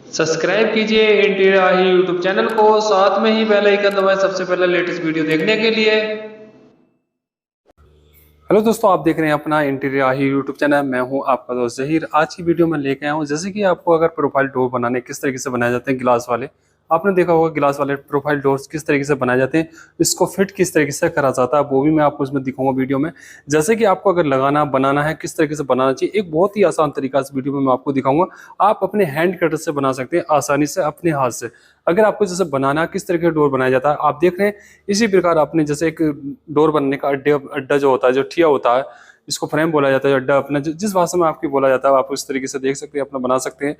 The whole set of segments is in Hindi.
सब्सक्राइब कीजिए इंटीरियर यूट्यूब चैनल को, साथ में ही बेल आइकन दबाएं सबसे पहले लेटेस्ट वीडियो देखने के लिए। हेलो दोस्तों, आप देख रहे हैं अपना इंटीरियर आही यूट्यूब चैनल। मैं हूं आपका दोस्त जहीर। आज की वीडियो में लेके आया हूं, जैसे कि आपको अगर प्रोफाइल डोर बनाने किस तरीके से बनाए जाते हैं गिलास वाले। आपने देखा होगा गिलास वाले प्रोफाइल डोर्स किस तरीके से बनाए जाते हैं, इसको फिट किस तरीके से करा जाता है, वो भी मैं आपको इसमें दिखाऊंगा वीडियो में। जैसे कि आपको अगर लगाना बनाना है, किस तरीके से बनाना चाहिए, एक बहुत ही आसान तरीका इस वीडियो में मैं आपको दिखाऊंगा। आप अपने हैंड कटर से बना सकते हैं आसानी से अपने हाथ से। अगर आपको जैसे बनाना है, किस तरीके का डोर बनाया जाता है आप देख रहे हैं। इसी प्रकार आपने जैसे एक डोर बनने का अड्डा जो होता है, जो ठिया होता है, इसको फ्रेम बोला जाता है। अड्डा अपना जिस भाषा में आपकी बोला जाता है आप उस तरीके से देख सकते हैं, अपना बना सकते हैं।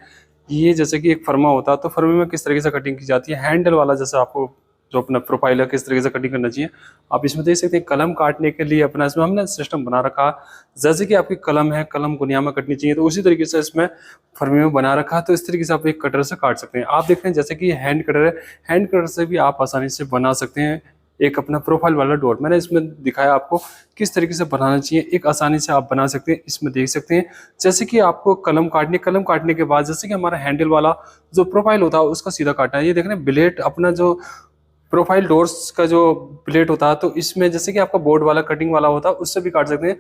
ये जैसे कि एक फर्मा होता है, तो फर्मे में किस तरीके से कटिंग की जाती है, हैंडल वाला जैसे आपको जो अपना प्रोफाइल है किस तरीके से कटिंग करना चाहिए आप इसमें देख सकते हैं। कलम काटने के लिए अपना इसमें हमने सिस्टम बना रखा। जैसे कि आपकी कलम है, कलम गुनिया में कटनी चाहिए, तो उसी तरीके से इसमें फर्मे में बना रखा है। तो इस तरीके से आप एक कटर से काट सकते हैं। आप देख रहे हैं जैसे कि हैंड कटर है, हैंड कटर से भी आप आसानी से बना सकते हैं एक अपना प्रोफाइल वाला डोर। मैंने इसमें दिखाया आपको किस तरीके से बनाना चाहिए, एक आसानी से आप बना सकते हैं। इसमें देख सकते हैं जैसे कि आपको कलम काटने के बाद जैसे कि हमारा हैंडल वाला जो प्रोफाइल होता है उसका सीधा काटना है। ये देख रहे हैं ब्लेड अपना जो प्रोफाइल डोर्स का जो ब्लेड होता है, तो इसमें जैसे कि आपका बोर्ड वाला कटिंग वाला होता है उससे भी काट सकते हैं।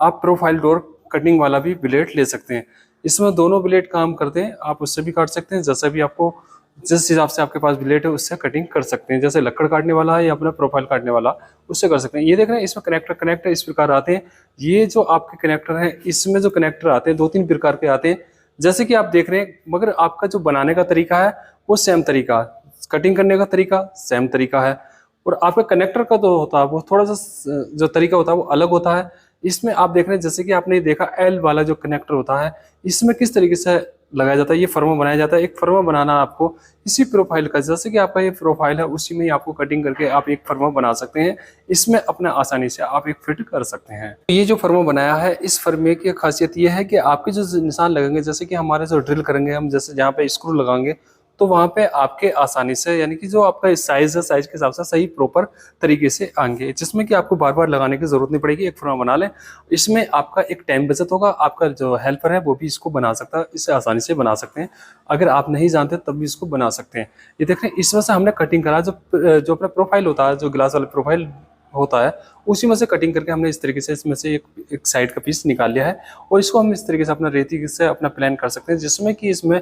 आप प्रोफाइल डोर कटिंग वाला भी ब्लेड ले सकते हैं। इसमें दोनों ब्लेड काम करते हैं, आप उससे भी काट सकते हैं। जैसे भी आपको जिस हिसाब से आपके पास ब्लेड है उससे कटिंग कर सकते हैं। जैसे लकड़ काटने वाला है या अपना प्रोफाइल काटने वाला, उससे कर सकते हैं। ये देख रहे हैं इसमें कनेक्टर इस प्रकार आते हैं। ये जो आपके कनेक्टर हैं, इसमें जो कनेक्टर आते हैं दो तीन प्रकार के आते हैं, जैसे कि आप देख रहे हैं। मगर आपका जो बनाने का तरीका है वो सेम तरीका, कटिंग करने का तरीका सेम तरीका है, और आपका कनेक्टर का जो होता है वो थोड़ा सा जो तरीका होता है वो अलग होता है। इसमें आप देख रहे हैं जैसे कि आपने देखा एल वाला जो कनेक्टर होता है, इसमें किस तरीके से लगाया जाता है, ये फर्मा बनाया जाता है। एक फर्मा बनाना आपको इसी प्रोफाइल का, जैसे कि आपका ये प्रोफाइल है उसी में ही आपको कटिंग करके आप एक फर्मा बना सकते हैं। इसमें अपना आसानी से आप एक फिट कर सकते हैं। ये जो फर्मा बनाया है, इस फर्मे की खासियत ये है कि आपके जो निशान लगेंगे, जैसे कि हमारे जो ड्रिल करेंगे हम, जैसे जहाँ पे स्क्रू लगाएंगे, तो वहां पे आपके आसानी से, यानी कि जो आपका साइज है, साइज के हिसाब से सही प्रॉपर तरीके से आएंगे, जिसमें कि आपको बार बार लगाने की जरूरत नहीं पड़ेगी। एक फर्मा बना लें, इसमें आपका एक टाइम बचत होगा। आपका जो हेल्पर है वो भी इसको बना सकता है, इसे आसानी से बना सकते हैं। अगर आप नहीं जानते तब भी इसको बना सकते हैं। ये देखें इसमें से हमने कटिंग करा, जो अपना प्रोफाइल होता है, जो ग्लास वाला प्रोफाइल होता है, उसी में से कटिंग करके हमने इस तरीके से इसमें से एक साइड का पीस निकाल लिया है। और इसको हम इस तरीके से अपना रेती से अपना प्लान कर सकते हैं, जिसमें कि इसमें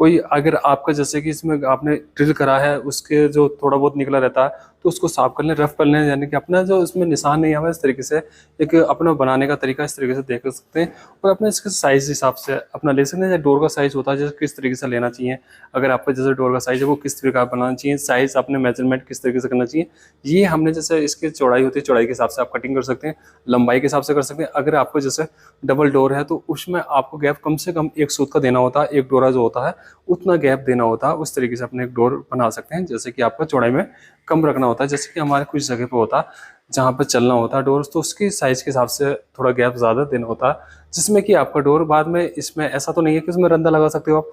कोई अगर आपका जैसे कि इसमें आपने ड्रिल करा है, उसके जो थोड़ा बहुत निकला रहता है तो उसको साफ कर लें, रफ कर लें, यानी कि अपना जो इसमें निशान नहीं आवे, इस तरीके से एक अपना बनाने का तरीका इस तरीके से देख सकते हैं। और अपने इसके साइज हिसाब से अपना ले सकते हैं। डोर का साइज होता है जैसे किस तरीके से लेना चाहिए, अगर आपका जैसे डोर का साइज है वो किस तरीके का बनाना चाहिए, साइज अपने मेजरमेंट किस तरीके से करना चाहिए, ये हमने जैसे इसकी चौड़ाई होती है, चौड़ाई के हिसाब से आप कटिंग कर सकते हैं, लंबाई के हिसाब से कर सकते हैं। अगर आपको जैसे डबल डोर है तो उसमें आपको गैप कम से कम एक सूत का देना होता है, एक डोरा जो होता है उतना गैप देना होता है। उस तरीके से अपने एक डोर बना सकते हैं, जैसे कि आपका चौड़ाई में कम रखना होता है। जैसे कि हमारे कुछ जगह पे होता है जहाँ पर चलना होता है डोर, तो उसके साइज के हिसाब से थोड़ा गैप ज़्यादा देना होता है, जिसमें कि आपका डोर बाद में, इसमें ऐसा तो नहीं है कि उसमें रंदा लगा सकते हो आप,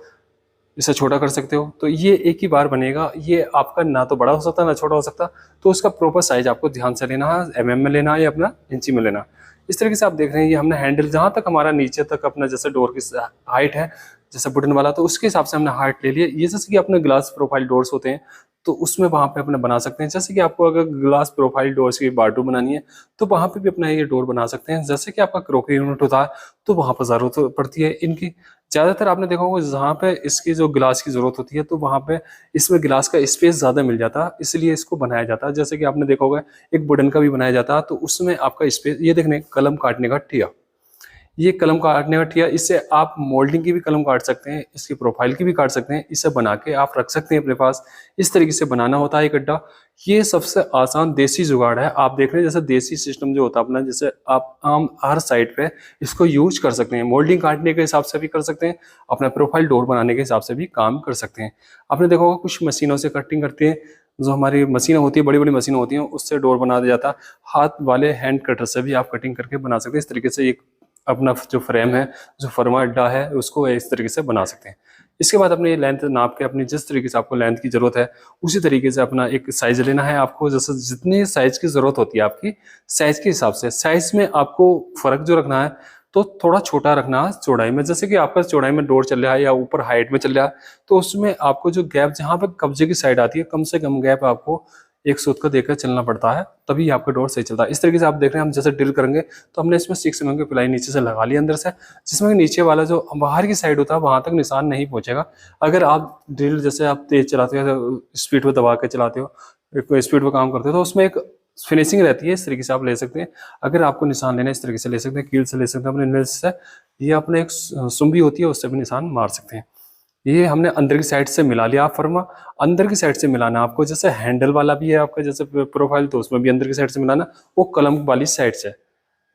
इसे छोटा कर सकते हो। तो ये एक ही बार बनेगा, ये आपका ना तो बड़ा हो सकता ना छोटा हो सकता। तो उसका प्रॉपर साइज आपको ध्यान से लेना है, एमएम में लेना है या अपना इंची में लेना है। इस तरीके से आप देख रहे हैं ये हमने हैंडल जहाँ तक हमारा नीचे तक अपना जैसे डोर की हाइट है, जैसे बुटन वाला, तो उसके हिसाब से हमने हाइट ले लिया। ये जैसे कि अपने ग्लास प्रोफाइल डोर्स होते हैं तो उसमें वहां पे अपने बना सकते हैं। जैसे कि आपको अगर ग्लास प्रोफाइल डोर्स की बारडोर बनानी है तो वहां पे भी अपना ये डोर बना सकते हैं। जैसे कि आपका क्रोकरी यूनिट होता है तो वहां पर जरूरत पड़ती है इनकी। ज्यादातर आपने देखा होगा जहाँ पे इसकी जो गिलास की जरूरत होती है तो वहां पे इसमें गिलास का स्पेस ज्यादा मिल जाता है, इसलिए इसको बनाया जाता है। जैसे कि आपने देखा होगा एक वुडन का भी बनाया जाता है, तो उसमें आपका स्पेस, ये देखने कलम काटने का ठिया, ये कलम काटने का ठिया, इससे आप मोल्डिंग की भी कलम काट सकते हैं, इसकी प्रोफाइल की भी काट सकते हैं, इसे बना के आप रख सकते हैं अपने पास। इस तरीके से बनाना होता है एक गड्ढा। ये सबसे आसान देसी जुगाड़ है। आप देख रहे हैं जैसे देसी सिस्टम जो होता है अपना, जैसे आप आम हर साइड पे इसको यूज कर सकते हैं। मोल्डिंग काटने के हिसाब से भी कर सकते हैं, अपना प्रोफाइल डोर बनाने के हिसाब से भी काम कर सकते हैं। आपने देखा होगा कुछ मशीनों से कटिंग करते हैं, जो हमारी मशीनें होती है, बड़ी बड़ी मशीनें होती हैं, उससे डोर बना दिया जाता है। हाथ वाले हैंड कटर से भी आप कटिंग करके बना सकते हैं। इस तरीके से एक अपना जो फ्रेम है, जो फर्मा अड्डा है, उसको इस तरीके से बना सकते हैं। इसके बाद अपने लेंथ नाप के, अपनी जिस तरीके से आपको लेंथ की जरूरत है उसी तरीके से अपना एक साइज लेना है आपको। जैसे जितनी साइज की जरूरत होती है आपकी साइज के हिसाब से, साइज में आपको फर्क जो रखना है तो थोड़ा छोटा रखना है चौड़ाई में। जैसे कि आपका चौड़ाई में डोर चल रहा है या ऊपर हाइट में चल रहा है, तो उसमें आपको जो गैप जहाँ पे कब्जे की साइड आती है, कम से कम गैप आपको एक सूत का देकर चलना पड़ता है, तभी आपका डोर सही चलता है। इस तरीके से आप देख रहे हैं हम जैसे ड्रिल करेंगे तो हमने इसमें 6 mm की पिलाई नीचे से लगा ली अंदर से, जिसमें नीचे वाला जो बाहर की साइड होता है वहां तक निशान नहीं पहुंचेगा। अगर आप ड्रिल जैसे आप तेज चलाते हो, स्पीड पे दबा के चलाते हो, स्पीड पे काम करते हो, तो उसमें एक फिनिशिंग रहती है। इस तरीके से आप ले सकते हैं। अगर आपको निशान लेना है इस तरीके से ले सकते हैं, कील से ले सकते हैं, अपने नेल से, ये अपने एक सुम्बी होती है उससे भी निशान मार सकते हैं। ये हमने अंदर की साइड से मिला लिया। आप फर्मा अंदर की साइड से मिलाना आपको, जैसे हैंडल वाला भी है आपका जैसे प्रोफाइल, तो उसमें भी अंदर की साइड से मिलाना, वो कलम वाली साइड से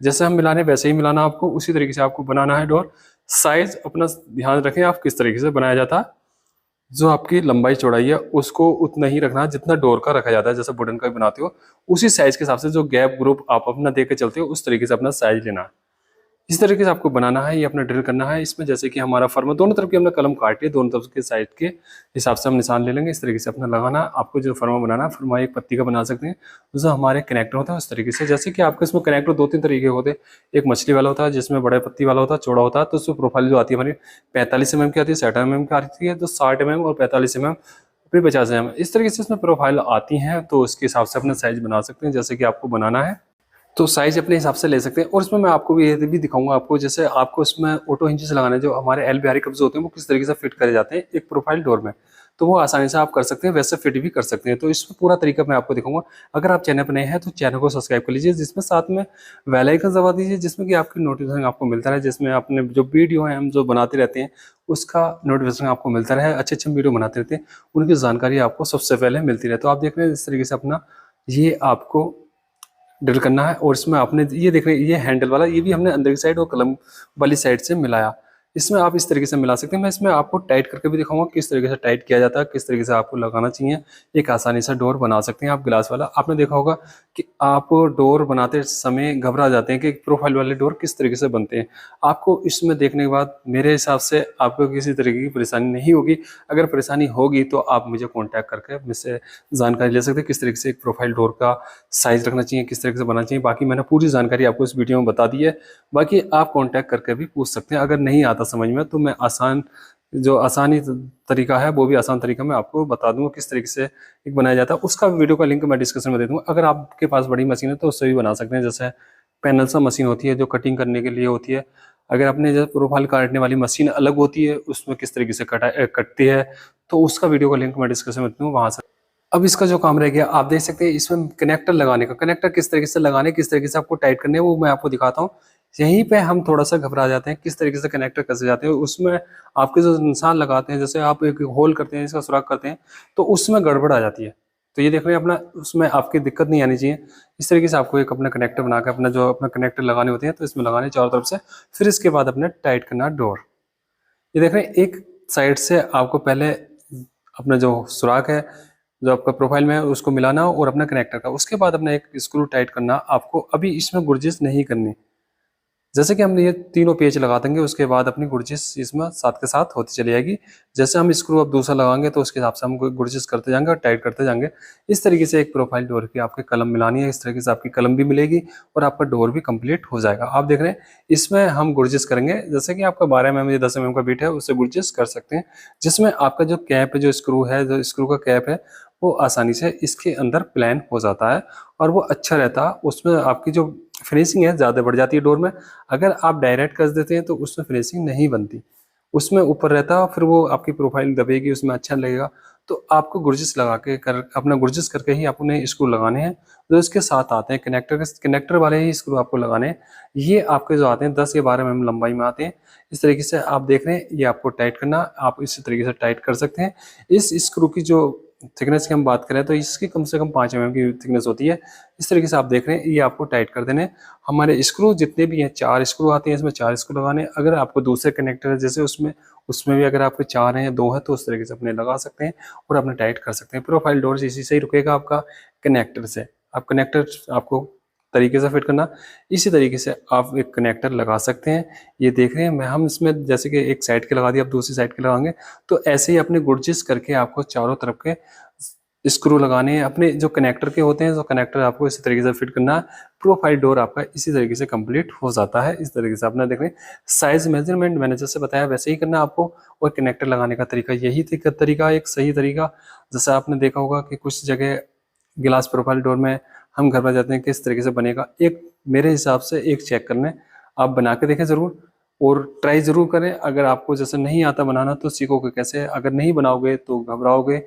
जैसे हम मिलाने वैसे ही मिलाना आपको। उसी तरीके से आपको बनाना है डोर। साइज अपना ध्यान रखें आप किस तरीके से बनाया जाता है। जो आपकी लंबाई चौड़ाई है उसको उतना ही रखना जितना डोर का रखा जाता है। जैसे वुडन का भी बनाते हो उसी साइज के हिसाब से जो गैप ग्रुप आप अपना दे के चलते हो उस तरीके से अपना साइज लेना है। इस तरीके से आपको बनाना है, ये अपना ड्रिल करना है। इसमें जैसे कि हमारा फर्मा दोनों तरफ की हमने कलम काट लिया, दोनों तरफ के साइड के हिसाब से हम निशान ले लेंगे। इस तरीके से अपना लगाना। आपको जो फर्मा बनाना है, फर्मा एक पत्ती का बना सकते हैं, जो हमारे कनेक्टर होता है उस तरीके से। जैसे कि आपके इसमें कनेक्टर 2-3 तरीके होते हैं। एक मछली वाला होता है जिसमें बड़े पत्ती वाला होता है, चौड़ा होता है, तो उसमें प्रोफाइल जो आती है हमारी 45 mm की आती है, 60 mm की आती है, तो 60 mm और 45 mm फिर 50 mm इस तरीके से इसमें प्रोफाइल आती हैं। तो उसके हिसाब से अपना साइज बना सकते हैं जैसे कि आपको बनाना है, तो साइज अपने हिसाब से ले सकते हैं। और इसमें मैं आपको भी ये भी दिखाऊंगा आपको, जैसे आपको इसमें ऑटो हिंजेस लगाने जो हमारे एल बिहारी कब्जे होते हैं वो किस तरीके से फिट करे जाते हैं एक प्रोफाइल डोर में, तो वो आसानी से आप कर सकते हैं, वैसे फिट भी कर सकते हैं। तो इसमें पूरा तरीका मैं आपको दिखाऊंगा। अगर आप चैनल पर नए हैं तो चैनल को सब्सक्राइब कर लीजिए, जिसमें साथ में बेल आइकन दबा दीजिए, जिसमें कि आपकी नोटिफिकेशन आपको मिलता रहे, जिसमें अपने जो वीडियो है हम जो बनाते रहते हैं उसका नोटिफिकेशन आपको मिलता रहे। अच्छे अच्छे वीडियो बनाते रहते हैं, उनकी जानकारी आपको सबसे पहले मिलती रहे। तो आप देख रहे हैं इस तरीके से अपना ये आपको ड्रिल करना है। और इसमें आपने ये देख रहे हैं ये हैंडल वाला, ये भी हमने अंदर की साइड और कलम वाली साइड से मिलाया। इसमें आप इस तरीके से मिला सकते हैं। मैं इसमें आपको टाइट करके भी दिखाऊंगा किस तरीके से टाइट किया जाता है, किस तरीके से आपको लगाना चाहिए। एक आसानी से डोर बना सकते हैं आप गिलास वाला। आपने देखा होगा कि आप डोर बनाते समय घबरा जाते हैं कि प्रोफाइल वाले डोर किस तरीके से बनते हैं। आपको इसमें देखने के बाद मेरे हिसाब से आपको किसी तरीके की परेशानी नहीं होगी। अगर परेशानी होगी तो आप मुझे कॉन्टैक्ट करके मुझसे जानकारी ले सकते हैं किस तरीके से एक प्रोफाइल डोर का साइज रखना चाहिए, किस तरीके से बनाना चाहिए। बाकी मैंने पूरी जानकारी आपको इस वीडियो में बता दी है। बाकी आप कांटेक्ट करके भी पूछ सकते हैं। अगर नहीं आता समझ में तो मैं आसानी तरीका है वो भी आसान तरीका मैं आपको बता दूंगा किस तरीके से एक बनाया जाता है। उसका वीडियो का लिंक मैं डिस्क्रिप्शन में दे दूंगा। अगर आपके पास बड़ी मशीन है तो उससे भी बना सकते हैं। जैसे पैनल सा मशीन होती है जो कटिंग करने के लिए होती है। अगर आपने जैसे प्रोफाइल काटने वाली मशीन अलग होती है, उसमें किस तरीके से कटती है, तो उसका वीडियो का लिंक मैं डिस्क्रिप्शन में दूंगा, वहां से। अब इसका जो काम रह गया आप देख सकते हैं, इसमें कनेक्टर लगाने का, कनेक्टर किस तरीके से लगाने, किस तरीके से आपको टाइट करने है वो मैं आपको दिखाता हूँ। यहीं पे हम थोड़ा सा घबरा जाते हैं किस तरीके से कनेक्टर कसे जाते हैं। उसमें आपके जो निशान लगाते हैं, जैसे आप एक होल करते हैं, इसका सुराख करते हैं, तो उसमें गड़बड़ आ जाती है। तो ये देख रहे हैं अपना, उसमें आपकी दिक्कत नहीं आनी चाहिए। इस तरीके से आपको एक अपना कनेक्टर बनाकर अपना जो अपना कनेक्टर लगाने होते हैं तो इसमें लगाने चारों तरफ से, फिर इसके बाद अपने टाइट करना डोर। ये देख रहे हैं एक साइड से आपको पहले अपना जो सुराख है जो आपका प्रोफाइल में है उसको मिलाना और अपना कनेक्टर का, उसके बाद अपना एक स्क्रू टाइट करना आपको। अभी इसमें गुर्जिश नहीं करनी। जैसे कि हमने ये तीनों पेच लगा देंगे उसके बाद अपनी गुर्जिश इसमें साथ के साथ होती चली जाएगी। जैसे हम स्क्रू अब दूसरा लगाएंगे तो उसके हिसाब से हम गुर्जिश करते जाएंगे और टाइट करते जाएंगे। इस तरीके से एक प्रोफाइल डोर की आपकी कलम मिलानी है। इस तरीके से आपकी कलम भी मिलेगी और आपका डोर भी कंप्लीट हो जाएगा। आप देख रहे हैं इसमें हम गुर्जिश करेंगे, जैसे कि आपका 12 mm या 10 mm का बीट है उससे गुर्जिश कर सकते हैं। जिसमें आपका जो कैप है, जो स्क्रू है, जो स्क्रू का कैप है, वो आसानी से इसके अंदर प्लान हो जाता है और वो अच्छा रहता है। उसमें आपकी जो फिनिशिंग है ज़्यादा बढ़ जाती है डोर में। अगर आप डायरेक्ट कर देते हैं तो उसमें फिनिशिंग नहीं बनती, उसमें ऊपर रहता है, फिर वो आपकी प्रोफाइल दबेगी, उसमें अच्छा लगेगा। तो आपको गुर्जिश लगा के अपना गुर्जिश करके ही आपने स्क्रू लगाने हैं जो इसके साथ आते हैं। कनेक्टर वाले ही स्क्रू आपको लगाने हैं। ये आपके जो आते हैं 10 या 12 mm लंबाई में आते हैं। इस तरीके से आप देख रहे हैं ये आपको टाइट करना, आप इसी तरीके से टाइट कर सकते हैं। इस स्क्रू की जो थिकनेस की हम बात करें तो इसकी कम से कम 5 mm की थिकनेस होती है। इस तरीके से आप देख रहे हैं ये आपको टाइट कर देने। हमारे स्क्रू जितने भी हैं 4 स्क्रू आते हैं, इसमें 4 स्क्रू लगाने। अगर आपको दूसरे कनेक्टर है जैसे उसमें भी अगर आपके 4 हैं या 2 हैं तो उस तरीके से अपने लगा सकते हैं और अपने टाइट कर सकते हैं। प्रोफाइल डोर इसी से ही रुकेगा आपका कनेक्टर से। आप कनेक्टर आपको तरीके से फिट करना, इसी तरीके से आप एक कनेक्टर लगा सकते हैं। ये देख रहे हैं हम इसमें जैसे कि एक साइड के लगा दिया, आप दूसरी साइड के लगाएंगे तो ऐसे ही अपने गुर्जिश करके आपको चारों तरफ के स्क्रू लगाने हैं अपने जो कनेक्टर के होते हैं, तो कनेक्टर आपको इसी तरीके से फिट करना है। प्रोफाइल डोर आपका इसी तरीके से कंप्लीट हो जाता है। इस तरीके से अपना देख रहे हैं, साइज मेजरमेंट मैंने जैसे बताया वैसे ही करना है आपको। और कनेक्टर लगाने का तरीका यही तरीका एक सही तरीका। जैसे आपने देखा होगा कि कुछ जगह गिलास प्रोफाइल डोर में हम घर पर जाते हैं किस तरीके से बनेगा, एक मेरे हिसाब से एक चेक करने, आप बना के देखें ज़रूर और ट्राई ज़रूर करें। अगर आपको जैसे नहीं आता बनाना तो सीखोगे कैसे, अगर नहीं बनाओगे तो घबराओगे।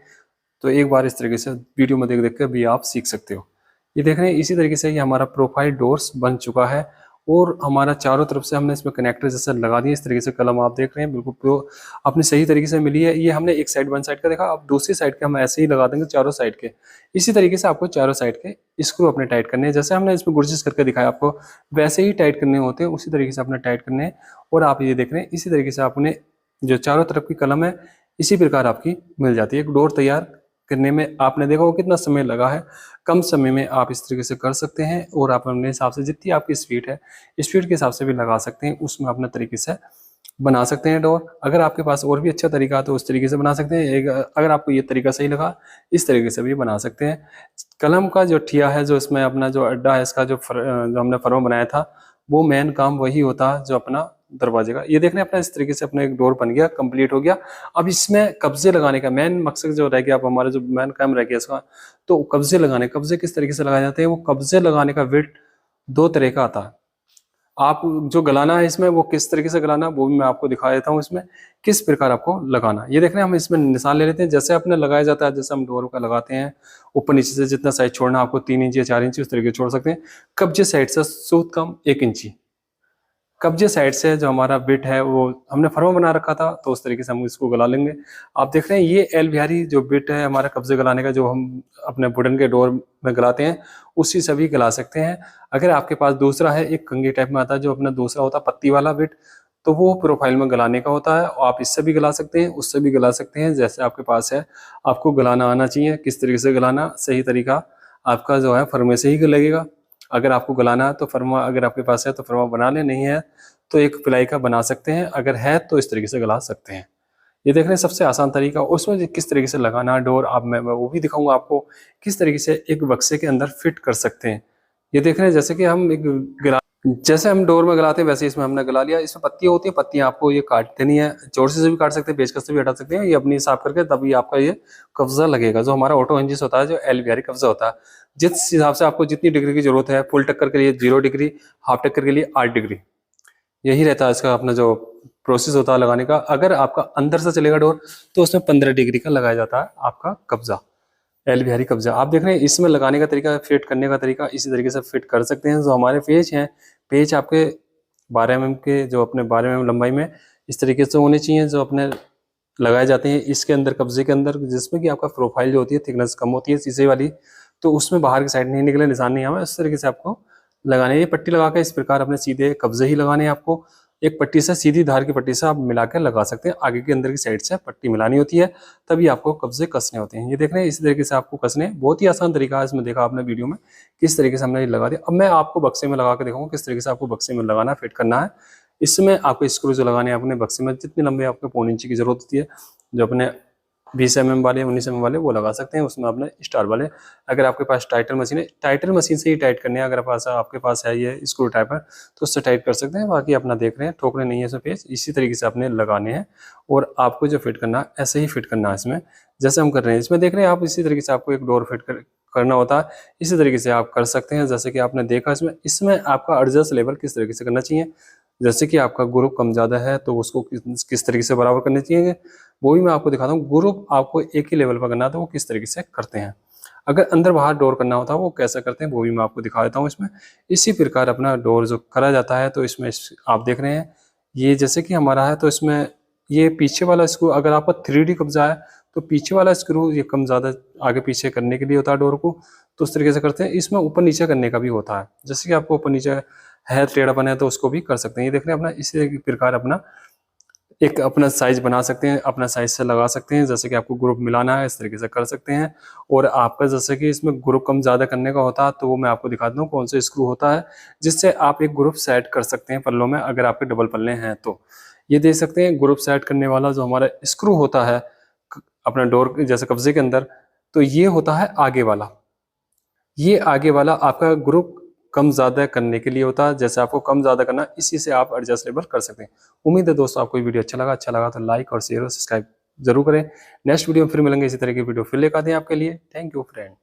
तो एक बार इस तरीके से वीडियो में देख देख कर भी आप सीख सकते हो। ये देख रहे हैं, इसी तरीके से ये हमारा प्रोफाइल डोर्स बन चुका है और हमारा चारों तरफ से हमने इसमें कनेक्टर जैसे लगा दिए। इस तरीके से कलम आप देख रहे हैं बिल्कुल अपनी सही तरीके से मिली है। ये हमने एक साइड वन साइड का देखा, अब दूसरी साइड के हम ऐसे ही लगा देंगे चारों साइड के। इसी तरीके से आपको चारों साइड के स्क्रू अपने टाइट करने हैं, जैसे हमने इसमें गुरजिस करके दिखाया आपको वैसे ही टाइट करने होते हैं, उसी तरीके से अपने टाइट करने हैं। और आप ये देख रहे हैं, इसी तरीके से आपने जो चारों तरफ की कलम है इसी प्रकार आपकी मिल जाती है। एक डोर तैयार करने में आपने देखा वो कितना समय लगा है, कम समय में आप इस तरीके से कर सकते हैं। और आप अपने हिसाब से जितनी आपकी स्पीड है, स्पीड के हिसाब से भी लगा सकते हैं, उसमें अपने तरीके से बना सकते हैं डोर। अगर आपके पास और भी अच्छा तरीका है तो उस तरीके से बना सकते हैं। एक अगर आपको ये तरीका सही लगा, इस तरीके से भी बना सकते हैं। कलम का जो ठिया है, जो इसमें अपना जो अड्डा है, इसका जो हमने फर्म बनाया था, वो मेन काम वही होता है जो अपना दरवाजे का। ये देखने अपना इस तरीके से अपना एक डोर बन गया, कंप्लीट हो गया। अब इसमें कब्जे लगाने का मेन मकसद जो रह गया, अब हमारा जो मेन काम रह गया इसका, तो कब्जे किस तरीके से लगाए जाते हैं। वो कब्जे लगाने का वेट दो तरह का आता है। आप जो गलाना है इसमें वो किस तरीके से गलाना वो भी मैं आपको दिखा देता हूँ, इसमें किस प्रकार आपको लगाना। ये देख रहे हैं, हम इसमें निशान ले लेते हैं जैसे अपने लगाया जाता है, जैसे हम डोर का लगाते हैं ऊपर नीचे से जितना साइज छोड़ना आपको 3 इंच या 4 इंच उस तरीके छोड़ सकते हैं। कब्जे साइड से सूद कम 1 इंची, कब्जे साइड से जो हमारा बिट है वो हमने फर्मा बना रखा था, तो उस तरीके से हम इसको गला लेंगे। आप देख रहे हैं ये एल बिहारी जो बिट है हमारा कब्जे गलाने का, जो हम अपने वुडन के डोर में गलाते हैं, उसी से भी गला सकते हैं। अगर आपके पास दूसरा है, एक कंघी टाइप में आता है जो अपना दूसरा होता है पत्ती वाला बिट, तो वो प्रोफाइल में गलाने का होता है। आप इससे भी गला सकते हैं, उससे भी गला सकते हैं, जैसे आपके पास है। आपको गलाना आना चाहिए, किस तरीके से गलाना सही तरीका आपका जो है फर्मे से ही लगेगा। अगर आपको गलाना है तो फर्मा, अगर आपके पास है तो फर्मा बना ले, नहीं है तो एक पिलाई का बना सकते हैं, अगर है तो इस तरीके से गला सकते हैं। ये देख रहे हैं सबसे आसान तरीका। उसमें किस तरीके से लगाना डोर, आप मैं वो भी दिखाऊंगा आपको, किस तरीके से एक बक्से के अंदर फिट कर सकते हैं। ये देख रहे हैं जैसे कि हम एक गिला, जैसे हम डोर में गलाते हैं वैसे इसमें हमने गला लिया। इसमें पत्तियां होती है, पत्तियां आपको ये काट देनी है, चोरसी से भी काट सकते हैं, पेचकस से भी हटा सकते हैं, ये अपनी हिसाब करके, तभी आपका ये कब्जा लगेगा। जो हमारा ऑटो हिंजिस होता है, जो एल बिहारी कब्जा होता है, जिस हिसाब से आपको जितनी डिग्री की जरूरत है, फुल टक्कर के लिए 0 डिग्री, हाफ टक्कर के लिए 8 डिग्री, यही रहता है इसका अपना जो प्रोसेस होता है लगाने का। अगर आपका अंदर से चलेगा डोर तो उसमें 15 डिग्री का लगाया जाता है आपका कब्जा, एल बिहारी कब्जा। आप देख रहे हैं इसमें लगाने का तरीका, फिट करने का तरीका इसी तरीके से फिट कर सकते हैं। जो हमारे पेच हैं, पेच आपके 12 mm के, जो अपने 12 mm लंबाई में इस तरीके से होने चाहिए, जो अपने लगाए जाते हैं इसके अंदर, कब्जे के अंदर, जिसमें कि आपका प्रोफाइल जो होती है थिकनेस कम होती है शीशे वाली, तो उसमें बाहर की साइड नहीं निकले, निशान नहीं आवे, उस तरीके से आपको लगाने। ये पट्टी लगा के इस प्रकार अपने सीधे कब्जे ही लगाने हैं आपको। एक पट्टी से, सीधी धार की पट्टी से आप मिलाकर लगा सकते हैं, आगे के अंदर की साइड से पट्टी मिलानी होती है, तभी आपको कब्जे कसने होते हैं। ये देख रहे हैं इसी तरीके से आपको कसने, बहुत ही आसान तरीका है। इसमें देखा आपने वीडियो में किस तरीके से हमने ये लगा दिया। अब मैं आपको बक्से में लगा के दिखाऊंगा किस तरीके से आपको बक्से में लगाना, फिट करना है। इसमें आपको स्क्रू जो लगाने हैं अपने बक्से में, जितनी लंबे आपको 1.25 इंच की जरूरत होती है, जो अपने 20 mm वाले, 19 mm वाले वो लगा सकते हैं, उसमें अपने स्टार वाले। अगर आपके पास टाइटर मशीन है, टाइटर मशीन से ही टाइट करने हैं। अगर आपके पास है ये स्क्रू टाइपर तो उससे टाइट कर सकते हैं। बाकी अपना देख रहे हैं, ठोकने नहीं है इसमें पेच, इसी तरीके से अपने लगाने हैं। और आपको जो फिट करना है ऐसे ही फिट करना है इसमें, जैसे हम कर रहे हैं इसमें। देख रहे हैं आप, इसी तरीके से आपको एक डोर फिट करना होता है, इसी तरीके से आप कर सकते हैं। जैसे कि आपने देखा इसमें आपका एडजस्ट लेवल किस तरीके से करना चाहिए। जैसे कि आपका ग्रुप कम ज़्यादा है तो उसको किस तरीके से बराबर करने चाहिए, वो भी मैं आपको दिखाता हूँ। ग्रुप आपको एक ही लेवल पर करना है तो वो किस तरीके से करते हैं। अगर अंदर बाहर डोर करना होता है वो कैसे करते हैं, वो भी मैं आपको दिखा देता हूँ इसमें। इसी प्रकार अपना डोर जो करा जाता है, तो इसमें आप देख रहे हैं ये जैसे कि हमारा है, तो इसमें ये पीछे वाला स्क्रू, अगर आपका 3D कब्जा है तो पीछे वाला स्क्रू ये कम ज़्यादा आगे पीछे करने के लिए होता है डोर को, तो उस तरीके से करते हैं। इसमें ऊपर नीचे करने का भी होता है, जैसे कि आपको ऊपर नीचे है, टेढ़ापन है तो उसको भी कर सकते हैं। ये देख रहे हैं अपना, इसी प्रकार अपना एक अपना साइज बना सकते हैं, अपना साइज से लगा सकते हैं। जैसे कि आपको ग्रुप मिलाना है इस तरीके से कर सकते हैं। और आपका जैसे कि इसमें ग्रुप कम ज़्यादा करने का होता है, तो वो मैं आपको दिखा दूँ कौन सा स्क्रू होता है जिससे आप एक ग्रुप सेट कर सकते हैं पल्लों में, अगर आपके डबल पल्ले हैं तो। ये देख सकते हैं ग्रुप सेट करने वाला जो हमारा स्क्रू होता है अपना डोर जैसे कब्जे के अंदर, तो ये होता है आगे वाला। ये आगे वाला आपका ग्रुप कम ज़्यादा करने के लिए होता है। जैसे आपको कम ज़्यादा करना, इसी से आप एडजस्टेबल कर सकते हैं। उम्मीद है दोस्तों आपको ये वीडियो अच्छा लगा तो लाइक और शेयर और सब्सक्राइब जरूर करें। नेक्स्ट वीडियो में फिर मिलेंगे इसी तरह की वीडियो फिर लेकर आते हैं आपके लिए। Thank you friend.